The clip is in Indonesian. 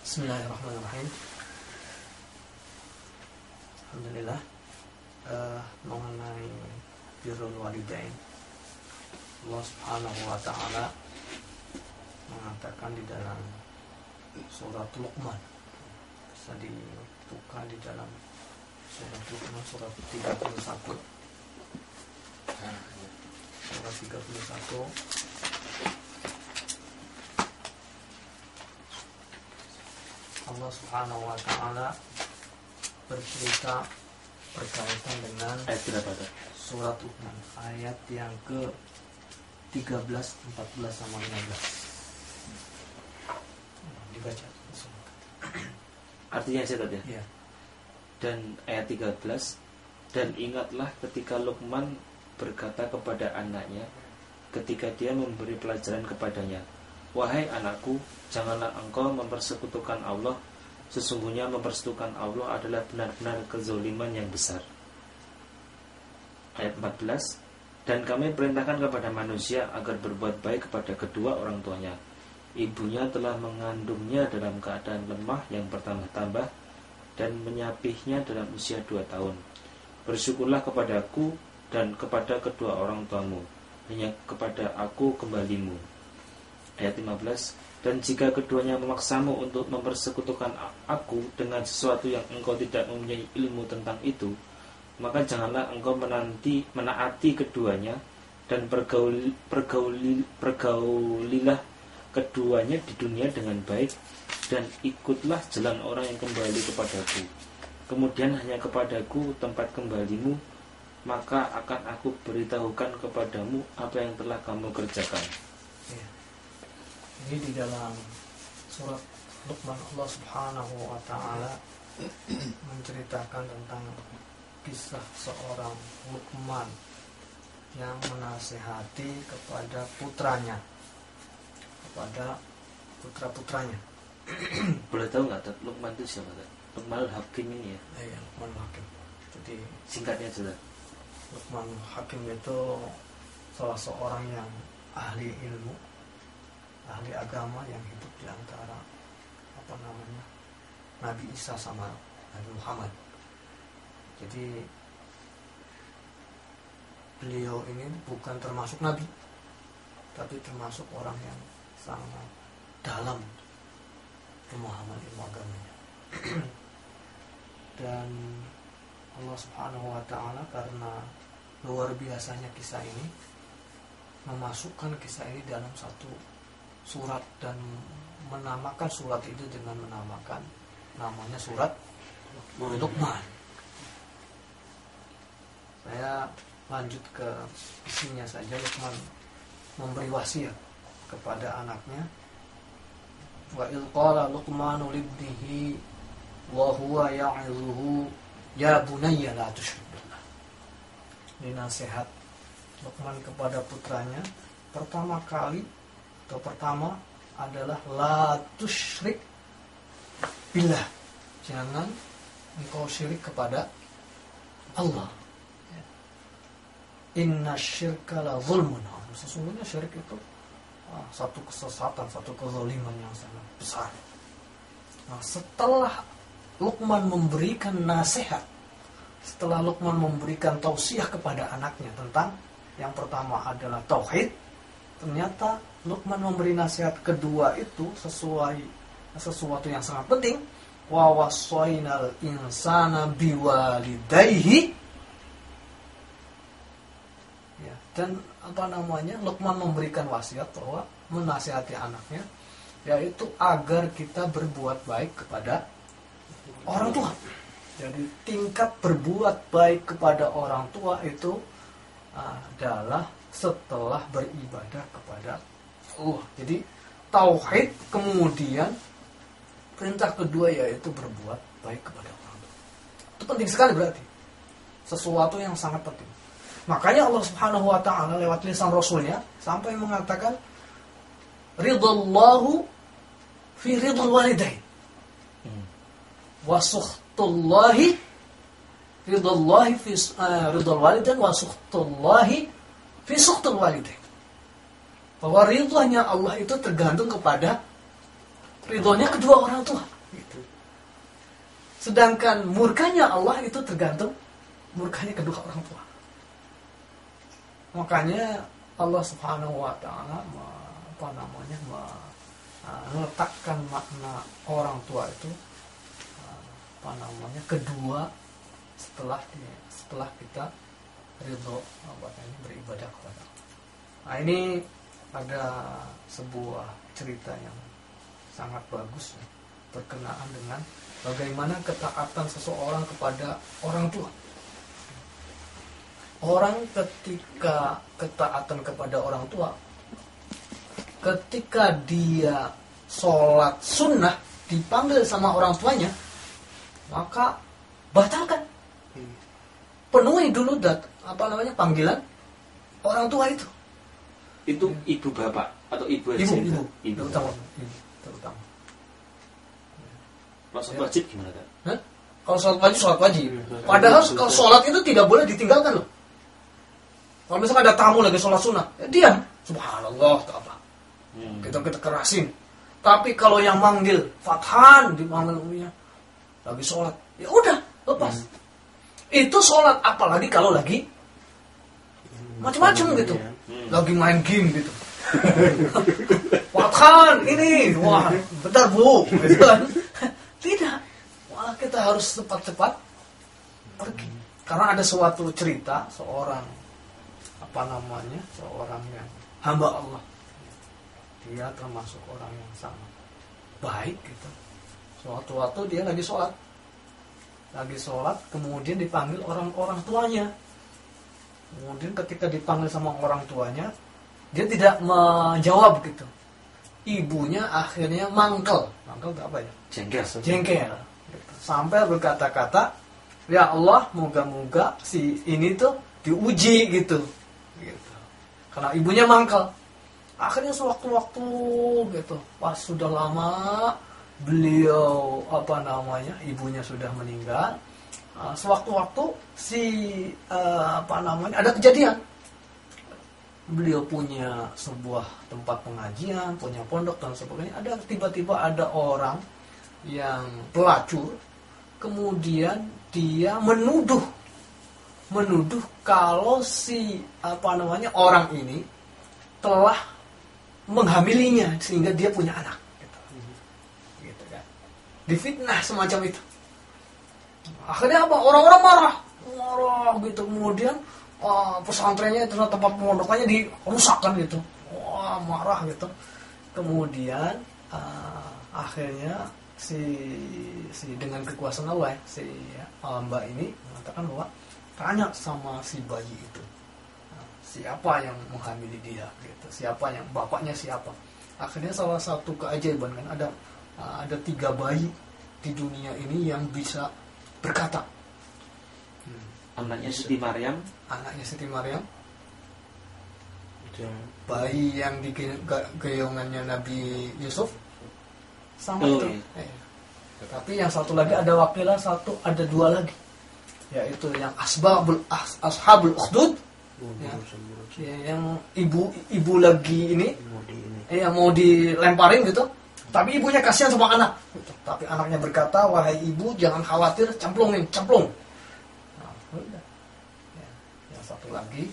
Bismillahirrahmanirrahim. Alhamdulillah. Mengenai birrul walidain, Allah Subhanahu wa taala mengatakan di dalam surat Luqman, bisa dibuka di dalam surat Luqman surat 31. Surat 31 Allah Subhanahu wa taala bercerita berkaitan dengan ayat berapa? Surat Luqman ayat yang ke 13, 14 sama 15. Dibaca. Artinya saya tadi. Iya. Dan ayat 13, dan ingatlah ketika Luqman berkata kepada anaknya ketika dia memberi pelajaran kepadanya, wahai anakku, janganlah engkau mempersekutukan Allah. Sesungguhnya mempersekutukan Allah adalah benar-benar kezaliman yang besar. Ayat 14, dan kami perintahkan kepada manusia agar berbuat baik kepada kedua orang tuanya. Ibunya telah mengandungnya dalam keadaan lemah yang bertambah-tambah dan menyapihnya dalam usia 2 tahun. Bersyukurlah kepadaku dan kepada kedua orang tuamu, hanya kepada aku kembalimu. Ayat 15, dan jika keduanya memaksamu untuk mempersekutukan aku dengan sesuatu yang engkau tidak mempunyai ilmu tentang itu, maka janganlah engkau menaati keduanya, dan pergaulilah keduanya di dunia dengan baik, dan ikutlah jalan orang yang kembali kepadaku. Kemudian hanya kepadaku tempat kembalimu, maka akan aku beritahukan kepadamu apa yang telah kamu kerjakan. Ya. Ini di dalam surat Luqman Allah Subhanahu wa taala menceritakan tentang kisah seorang Luqman yang menasihati kepada putranya, kepada putra-putranya. Boleh tahu nggak Luqman itu siapa? Luqman Hakim ini ya? Iya, Luqman Hakim. Jadi singkatnya saja. Luqman Hakim itu salah seorang yang ahli ilmu, ahli agama yang hidup di antara Nabi Isa sama Nabi Muhammad. Jadi beliau ini bukan termasuk nabi, tapi termasuk orang yang sangat dalam pemahaman ilmu agamanya. Dan Allah Subhanahu wa taala karena luar biasanya kisah ini memasukkan kisah ini dalam satu surat dan menamakan surat itu dengan menamakan namanya surat Luqman. Saya lanjut ke isinya saja. Luqman memberi wasiat kepada anaknya. Wa il qala Luqmanu libnihi wa huwa ya'izuhu ya bunayya la tusyrik billah. Ini nasihat Luqman kepada putranya pertama adalah la tusyrik billah. Jangan engkau syirik kepada Allah. Inna syirka la zulmun. Sesungguhnya syirik itu satu kesesatan, satu kezaliman yang sangat besar. Nah, setelah Luqman memberikan nasihat, setelah Luqman memberikan tausiah kepada anaknya tentang yang pertama adalah tauhid, ternyata Luqman memberi nasihat kedua itu sesuatu yang sangat penting. Wa wassaynal insana biwalidayhi. Ya, dan Luqman memberikan wasiat bahwa menasihati anaknya yaitu agar kita berbuat baik kepada orang tua. Jadi tingkat berbuat baik kepada orang tua itu adalah setelah beribadah kepada Allah. Jadi tauhid, kemudian perintah kedua yaitu berbuat baik kepada orang tua. Itu penting sekali berarti. Sesuatu yang sangat penting. Makanya Allah Subhanahu wa taala lewat lisan Rasulnya sampai mengatakan ridallahu fi ridal walidain. Wa sukhtullahi ridallahi fi ridal walidain wa sukhtullahi fi sukhtul walidain. Bahwa ridhonya Allah itu tergantung kepada ridhonya kedua orang tua. Gitu. Sedangkan murkanya Allah itu tergantung murkanya kedua orang tua. Makanya Allah Subhanahu wa taala meletakkan makna orang tua itu kedua setelah kita ridho beribadah kepada Allah. Nah, ini ada sebuah cerita yang sangat bagus ya, berkenaan dengan bagaimana ketaatan seseorang kepada orang tua. Orang ketika ketaatan kepada orang tua, ketika dia sholat sunnah dipanggil sama orang tuanya, maka batalkan. Penuhi dulu panggilan orang tua itu. Itu ibu bapak atau ibu terutama. Kalau sholat wajib gimana kan? Kalau sholat wajib. Padahal kalau sholat itu tidak boleh ditinggalkan loh. Kalau misalkan ada tamu lagi sholat sunnah, diam. Subhanallah, tak apa. Kita kerasin. Tapi kalau yang manggil Fathan, dipanggil lagi sholat, ya udah lepas. Itu sholat, apalagi kalau lagi macam-macam gitu, lagi main game gitu. Fathan ini, wah, bentar bu, gitu kan? Tidak, malah kita harus cepat-cepat pergi. Karena ada suatu cerita seorang yang hamba Allah. Dia termasuk orang yang sangat baik gitu. Suatu waktu dia lagi sholat, kemudian dipanggil orang tuanya. Kemudian ketika dipanggil sama orang tuanya, dia tidak menjawab gitu. Ibunya akhirnya mangkel itu apa ya? Jengkel. Gitu. Sampai berkata-kata, ya Allah, moga-moga si ini tuh diuji gitu. Karena ibunya mangkel. Akhirnya sewaktu-waktu gitu, pas sudah lama beliau ibunya sudah meninggal. Sewaktu-waktu ada kejadian. Beliau punya sebuah tempat pengajian, punya pondok dan sebagainya. Tiba-tiba ada orang yang pelacur, kemudian dia menuduh kalau orang ini telah menghamilinya sehingga dia punya anak gitu kan. Difitnah semacam itu. Akhirnya orang-orang marah gitu. Kemudian pesantrennya itu, tempat pemondokannya dirusakkan gitu. Wah, marah gitu. Kemudian akhirnya si dengan kekuasaan Allah si mbak ini mengatakan bahwa tanya sama si bayi itu, siapa yang menghamili dia gitu, bapaknya siapa. Akhirnya salah satu keajaiban kan, ada 3 bayi di dunia ini yang bisa berkata. Anaknya Siti Maryam, bayi yang di geyongannya Nabi Yusuf, sama itu. Tapi yang satu lagi ada wakilah, ada 2 lagi, yaitu yang ashabul ukhdud, yang ibu lagi ini, yang mau dilemparin gitu, tapi ibunya kasihan sama anak gitu. Tapi anaknya berkata, wahai ibu, jangan khawatir, cemplung. Nah, udah. Yang satu lagi